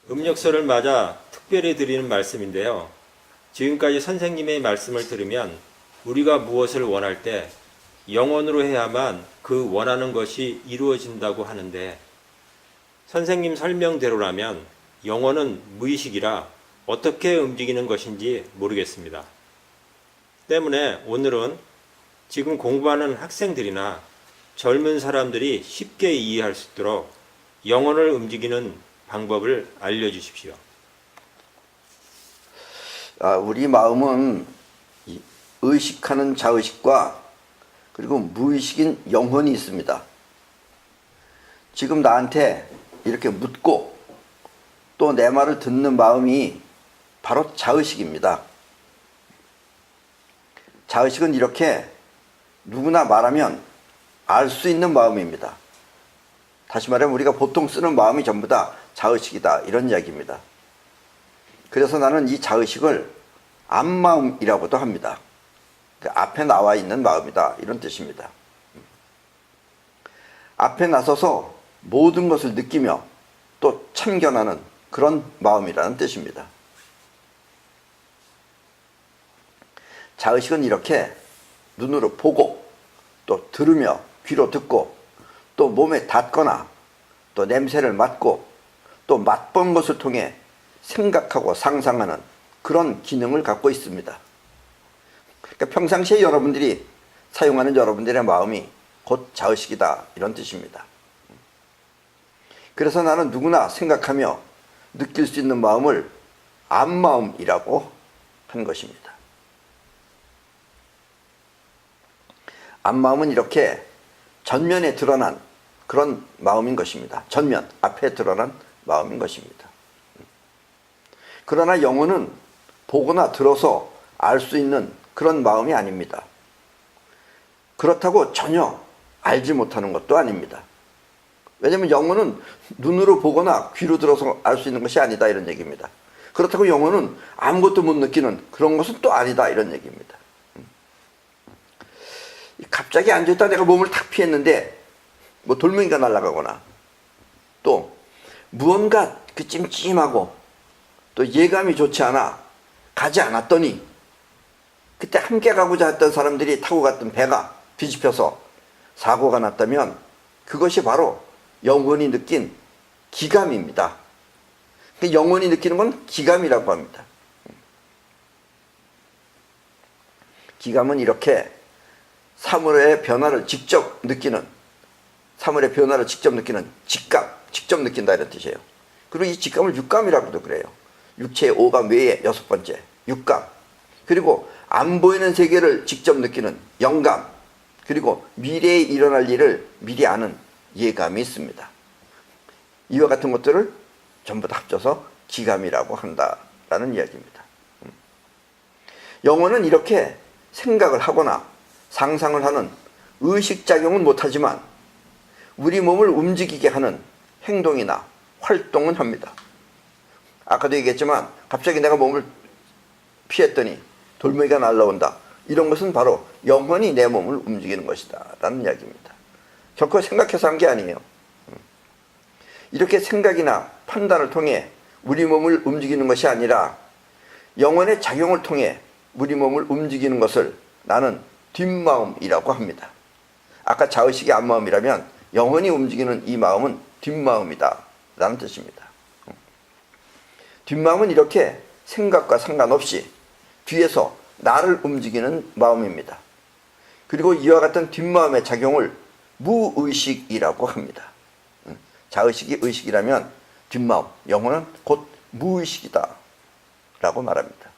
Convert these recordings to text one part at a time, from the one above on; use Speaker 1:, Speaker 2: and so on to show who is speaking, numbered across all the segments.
Speaker 1: 음력설을 맞아 특별히 드리는 말씀인데요. 지금까지 선생님의 말씀을 들으면 우리가 무엇을 원할 때 영혼으로 해야만 그 원하는 것이 이루어진다고 하는데, 선생님 설명대로라면 영혼은 무의식이라 어떻게 움직이는 것인지 모르겠습니다. 때문에 오늘은 지금 공부하는 학생들이나 젊은 사람들이 쉽게 이해할 수 있도록 영혼을 움직이는 방법을 알려주십시오.
Speaker 2: 우리 마음은 의식하는 자의식과 그리고 무의식인 영혼이 있습니다. 지금 나한테 이렇게 묻고 또 내 말을 듣는 마음이 바로 자의식입니다. 자의식은 이렇게 누구나 말하면 알 수 있는 마음입니다. 다시 말하면 우리가 보통 쓰는 마음이 전부 다 자의식이다, 이런 이야기입니다. 그래서 나는 이 자의식을 앞마음이라고도 합니다. 그 앞에 나와 있는 마음이다, 이런 뜻입니다. 앞에 나서서 모든 것을 느끼며 또 참견하는 그런 마음이라는 뜻입니다. 자의식은 이렇게 눈으로 보고 또 들으며 귀로 듣고 또 몸에 닿거나 또 냄새를 맡고 또 맛본 것을 통해 생각하고 상상하는 그런 기능을 갖고 있습니다. 그러니까 평상시에 여러분들이 사용하는 여러분들의 마음이 곧 자의식이다, 이런 뜻입니다. 그래서 나는 누구나 생각하며 느낄 수 있는 마음을 앞마음이라고 한 것입니다. 앞마음은 이렇게 전면에 드러난 그런 마음인 것입니다. 전면, 앞에 드러난 마음인 것입니다. 그러나 영혼은 보거나 들어서 알 수 있는 그런 마음이 아닙니다. 그렇다고 전혀 알지 못하는 것도 아닙니다. 왜냐하면 영혼은 눈으로 보거나 귀로 들어서 알 수 있는 것이 아니다, 이런 얘기입니다. 그렇다고 영혼은 아무것도 못 느끼는 그런 것은 또 아니다, 이런 얘기입니다. 갑자기 앉아있다 내가 몸을 탁 피했는데 뭐 돌멩이가 날아가거나 또 무언가 그 찜찜하고 또 예감이 좋지 않아 가지 않았더니 그때 함께 가고자 했던 사람들이 타고 갔던 배가 뒤집혀서 사고가 났다면 그것이 바로 영혼이 느낀 기감입니다. 영혼이 느끼는 건 기감이라고 합니다. 기감은 이렇게 사물의 변화를 직접 느끼는, 사물의 변화를 직접 느끼는 직감, 직접 느낀다, 이런 뜻이에요. 그리고 이 직감을 육감이라고도 그래요. 육체, 오감 외에 여섯 번째, 육감. 그리고 안 보이는 세계를 직접 느끼는 영감. 그리고 미래에 일어날 일을 미리 아는 예감이 있습니다. 이와 같은 것들을 전부 다 합쳐서 기감이라고 한다라는 이야기입니다. 영혼은 이렇게 생각을 하거나 상상을 하는 의식작용은 못하지만 우리 몸을 움직이게 하는 행동이나 활동은 합니다. 아까도 얘기했지만 갑자기 내가 몸을 피했더니 돌멩이가 날라온다. 이런 것은 바로 영혼이 내 몸을 움직이는 것이다 라는 이야기입니다. 결코 생각해서 한 게 아니에요. 이렇게 생각이나 판단을 통해 우리 몸을 움직이는 것이 아니라 영혼의 작용을 통해 우리 몸을 움직이는 것을 나는 뒷마음이라고 합니다. 아까 자의식이 앞마음이라면 영혼이 움직이는 이 마음은 뒷마음이다 라는 뜻입니다. 뒷마음은 이렇게 생각과 상관없이 뒤에서 나를 움직이는 마음입니다. 그리고 이와 같은 뒷마음의 작용을 무의식이라고 합니다. 자의식이 의식이라면 뒷마음, 영혼은 곧 무의식이다 라고 말합니다.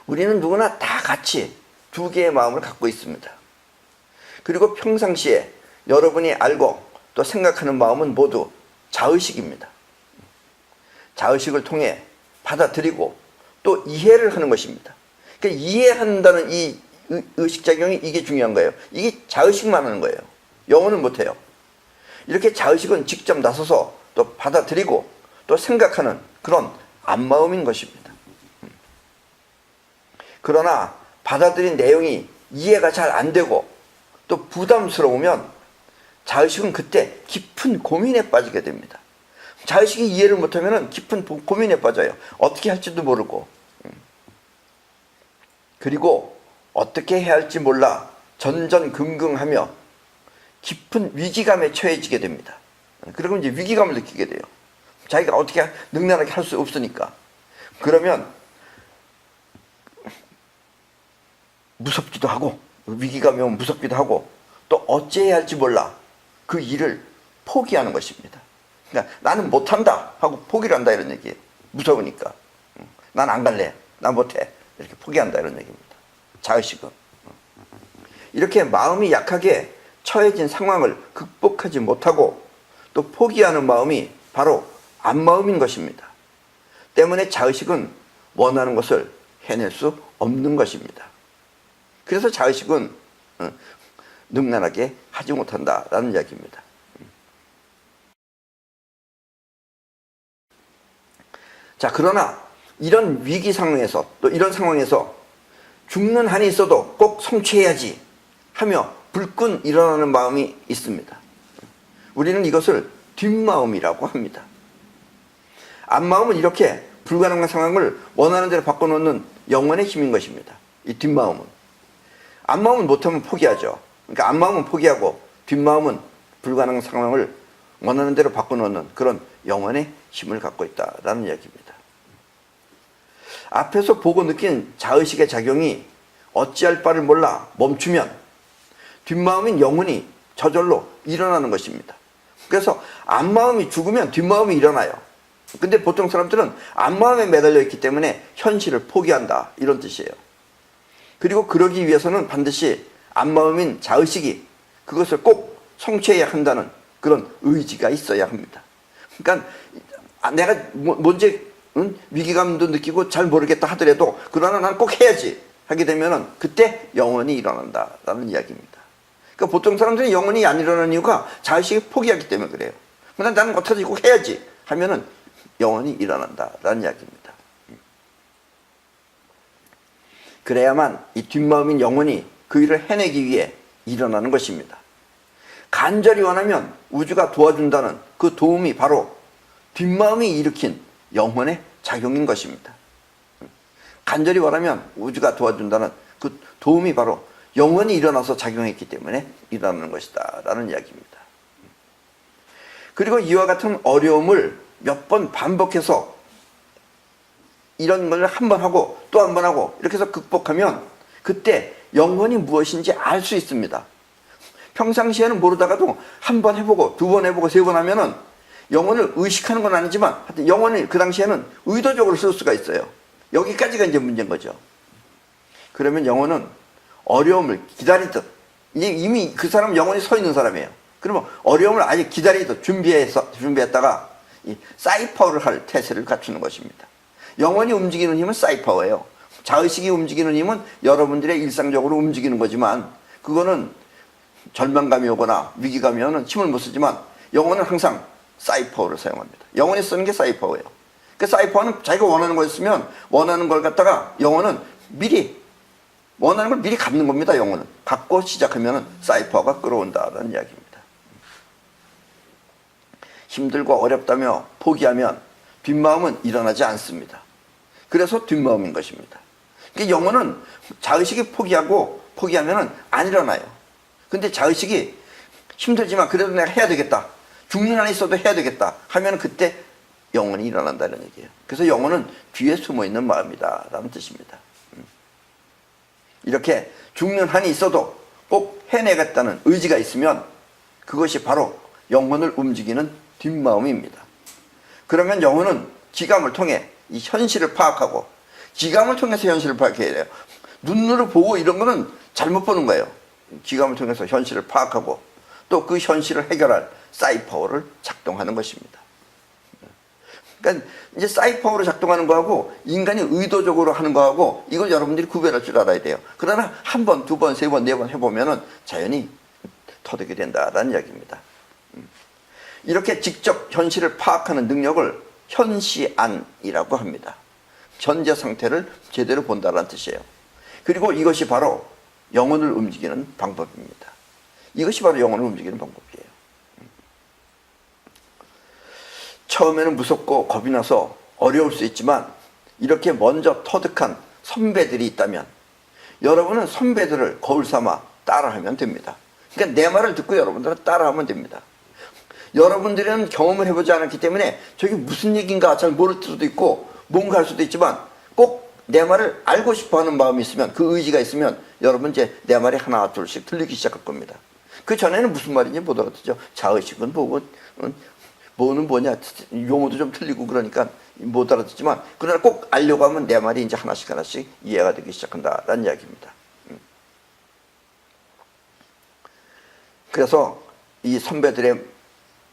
Speaker 2: 우리는 누구나 다 같이 두 개의 마음을 갖고 있습니다. 그리고 평상시에 여러분이 알고 또 생각하는 마음은 모두 자의식입니다. 자의식을 통해 받아들이고 또 이해를 하는 것입니다. 그러니까 이해한다는 이 의식작용이 이게 중요한 거예요. 이게 자의식만 하는 거예요. 영혼은 못해요. 이렇게 자의식은 직접 나서서 또 받아들이고 또 생각하는 그런 앞마음인 것입니다. 그러나 받아들인 내용이 이해가 잘 안 되고 또 부담스러우면 자의식은 그때 깊은 고민에 빠지게 됩니다. 자의식이 이해를 못하면 깊은 고민에 빠져요. 어떻게 할지도 모르고. 그리고 어떻게 해야 할지 몰라 전전긍긍하며 깊은 위기감에 처해지게 됩니다. 그리고 이제 위기감을 느끼게 돼요. 자기가 어떻게 능란하게 할 수 없으니까. 그러면 무섭기도 하고, 위기감이 오면 무섭기도 하고, 또 어찌해야 할지 몰라 그 일을 포기하는 것입니다. 그러니까 나는 못한다 하고 포기를 한다 이런 얘기예요. 무서우니까. 난 안 갈래. 난 못해. 이렇게 포기한다 이런 얘기입니다. 자의식은. 이렇게 마음이 약하게 처해진 상황을 극복하지 못하고 또 포기하는 마음이 바로 안마음인 것입니다. 때문에 자의식은 원하는 것을 해낼 수 없는 것입니다. 그래서 자의식은 능란하게 하지 못한다라는 이야기입니다. 자, 그러나 이런 위기 상황에서 또 이런 상황에서 죽는 한이 있어도 꼭 성취해야지 하며 불끈 일어나는 마음이 있습니다. 우리는 이것을 뒷마음이라고 합니다. 앞마음은 이렇게 불가능한 상황을 원하는 대로 바꿔놓는 영혼의 힘인 것입니다. 이 뒷마음은. 앞마음은 못하면 포기하죠. 그러니까 앞마음은 포기하고 뒷마음은 불가능한 상황을 원하는 대로 바꿔놓는 그런 영혼의 힘을 갖고 있다라는 이야기입니다. 앞에서 보고 느낀 자의식의 작용이 어찌할 바를 몰라 멈추면 뒷마음인 영혼이 저절로 일어나는 것입니다. 그래서 앞마음이 죽으면 뒷마음이 일어나요. 근데 보통 사람들은 앞마음에 매달려 있기 때문에 현실을 포기한다 이런 뜻이에요. 그리고 그러기 위해서는 반드시 앞마음인 자의식이 그것을 꼭 성취해야 한다는 그런 의지가 있어야 합니다. 그러니까 내가 뭔지 위기감도 느끼고 잘 모르겠다 하더라도 그러나 난 꼭 해야지 하게 되면은 그때 영혼이 일어난다라는 이야기입니다. 그러니까 보통 사람들이 영혼이 안 일어나는 이유가 자의식이 포기하기 때문에 그래요. 그러나 나는 어떻게든 꼭 해야지 하면은 영혼이 일어난다라는 이야기입니다. 그래야만 이 뒷마음인 영혼이 그 일을 해내기 위해 일어나는 것입니다. 간절히 원하면 우주가 도와준다는 그 도움이 바로 뒷마음이 일으킨 영혼의 작용인 것입니다. 간절히 원하면 우주가 도와준다는 그 도움이 바로 영혼이 일어나서 작용했기 때문에 일어나는 것이다 라는 이야기입니다. 그리고 이와 같은 어려움을 몇 번 반복해서 이런 걸 한 번 하고 또 한 번 하고 이렇게 해서 극복하면 그때 영혼이 무엇인지 알 수 있습니다. 평상시에는 모르다가도 한 번 해보고 두 번 해보고 세 번 하면은 영혼을 의식하는 건 아니지만 하여튼 영혼을 그 당시에는 의도적으로 쓸 수가 있어요. 여기까지가 이제 문제인 거죠. 그러면 영혼은 어려움을 기다리듯 이미 그 사람 영혼이 서 있는 사람이에요. 그러면 어려움을 아직 기다리듯 준비했다가 이 사이파워를 할 태세를 갖추는 것입니다. 영혼이 움직이는 힘은 사이파워예요. 자의식이 움직이는 힘은 여러분들의 일상적으로 움직이는 거지만 그거는 절망감이 오거나 위기감이 오면 힘을 못 쓰지만 영혼은 항상 사이파워를 사용합니다. 영혼이 쓰는 게 사이파워예요. 그 사이파워는 자기가 원하는 거였으면 원하는 걸 갖다가 영혼은 미리 원하는 걸 미리 갖는 겁니다. 영혼은 갖고 시작하면 사이파워가 끌어온다라는 이야기입니다. 힘들고 어렵다며 포기하면 뒷마음은 일어나지 않습니다. 그래서 뒷마음인 것입니다. 그러니까 영혼은 자의식이 포기하면 안 일어나요. 근데 자의식이 힘들지만 그래도 내가 해야 되겠다. 죽는 한이 있어도 해야 되겠다 하면 그때 영혼이 일어난다는 얘기예요. 그래서 영혼은 뒤에 숨어있는 마음이다 라는 뜻입니다. 이렇게 죽는 한이 있어도 꼭 해내겠다는 의지가 있으면 그것이 바로 영혼을 움직이는 뒷마음입니다. 그러면 영혼은 지감을 통해 이 현실을 파악하고 지감을 통해서 현실을 파악해야 돼요. 눈으로 보고 이런 거는 잘못 보는 거예요. 지감을 통해서 현실을 파악하고 또 그 현실을 해결할 사이파워를 작동하는 것입니다. 그러니까 이제 사이파워로 작동하는 거하고 인간이 의도적으로 하는 거하고 이걸 여러분들이 구별할 줄 알아야 돼요. 그러나 한 번, 두 번, 세 번, 네 번 해보면은 자연히 터득이 된다라는 이야기입니다. 이렇게 직접 현실을 파악하는 능력을 현시안이라고 합니다. 현재 상태를 제대로 본다는 뜻이에요. 그리고 이것이 바로 영혼을 움직이는 방법입니다. 이것이 바로 영혼을 움직이는 방법이에요. 처음에는 무섭고 겁이 나서 어려울 수 있지만 이렇게 먼저 터득한 선배들이 있다면 여러분은 선배들을 거울 삼아 따라하면 됩니다. 그러니까 내 말을 듣고 여러분들은 따라하면 됩니다. 여러분들은 경험을 해보지 않았기 때문에 저게 무슨 얘기인가 잘 모를 수도 있고 뭔가 할 수도 있지만 꼭 내 말을 알고 싶어하는 마음이 있으면, 그 의지가 있으면 여러분 이제 내 말이 하나 둘씩 들리기 시작할 겁니다. 그 전에는 무슨 말인지 못 알아듣죠. 자의식은 뭐고 뭐는 뭐냐, 용어도 좀 틀리고 그러니까 못 알아듣지만, 그러나 꼭 알려고 하면 내 말이 이제 하나씩 하나씩 이해가 되기 시작한다라는 이야기입니다. 그래서 이 선배들의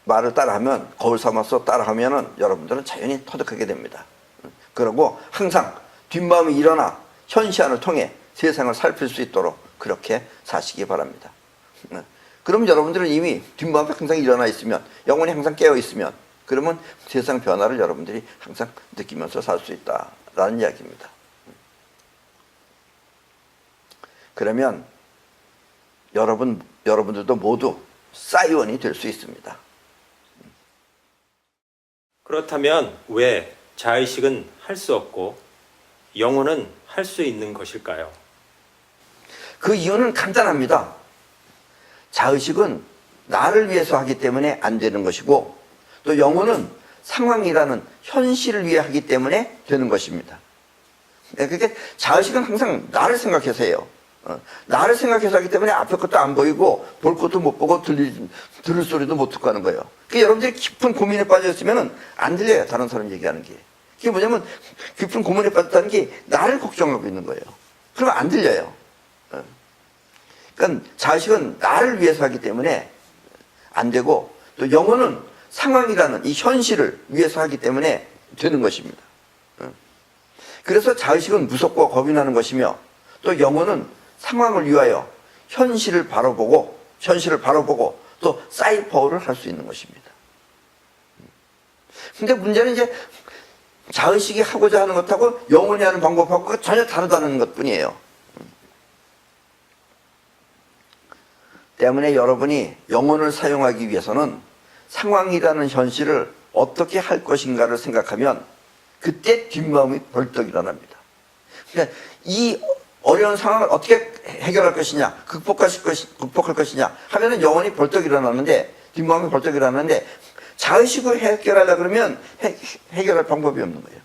Speaker 2: 말을 따라하면, 거울 삼아서 따라하면은 여러분들은 자연히 터득하게 됩니다. 그리고 항상 뒷마음이 일어나 현시안을 통해 세상을 살필 수 있도록 그렇게 사시기 바랍니다. 그럼 여러분들은 이미 뒷마음이 항상 일어나 있으면, 영혼이 항상 깨어 있으면, 그러면 세상 변화를 여러분들이 항상 느끼면서 살 수 있다라는 이야기입니다. 그러면 여러분들도 모두 사이원이 될 수 있습니다.
Speaker 1: 그렇다면 왜 자의식은 할 수 없고 영혼은 할 수 있는 것일까요?
Speaker 2: 그 이유는 간단합니다. 자의식은 나를 위해서 하기 때문에 안 되는 것이고, 또 영혼은 상황이라는 현실을 위해 하기 때문에 되는 것입니다. 그러니까 자의식은 항상 나를 생각해서 해요. 나를 생각해서 하기 때문에 앞에 것도 안 보이고 볼 것도 못 보고 들을 소리도 못 듣고 하는 거예요. 그러니까 여러분들이 깊은 고민에 빠져 있으면 안 들려요, 다른 사람 얘기하는 게. 그게 뭐냐면 깊은 고민에 빠졌다는 게 나를 걱정하고 있는 거예요. 그러면 안 들려요. 그러니까 자의식은 나를 위해서 하기 때문에 안 되고, 또 영혼은 상황이라는 이 현실을 위해서 하기 때문에 되는 것입니다. 그래서 자의식은 무섭고 겁이 나는 것이며, 또 영혼은 상황을 위하여 현실을 바로 보고 또 사이퍼를 할 수 있는 것입니다. 근데 문제는 이제 자의식이 하고자 하는 것하고 영혼이 하는 방법하고 전혀 다르다는 것 뿐이에요. 때문에 여러분이 영혼을 사용하기 위해서는 상황이라는 현실을 어떻게 할 것인가를 생각하면 그때 뒷마음이 벌떡 일어납니다. 그러니까 이 어려운 상황을 어떻게 해결할 것이냐, 극복할 것이냐 하면은 영혼이 벌떡 일어나는데, 뒷마음이 벌떡 일어나는데, 자의식으로 해결하려고 그러면 해결할 방법이 없는 거예요.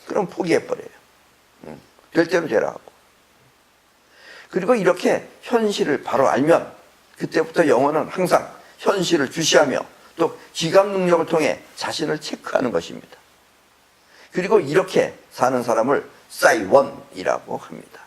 Speaker 2: 그럼 포기해버려요. 될 대로 되라 하고. 그리고 이렇게 현실을 바로 알면 그때부터 영혼은 항상 현실을 주시하며 또 지각 능력을 통해 자신을 체크하는 것입니다. 그리고 이렇게 사는 사람을 사이원이라고 합니다.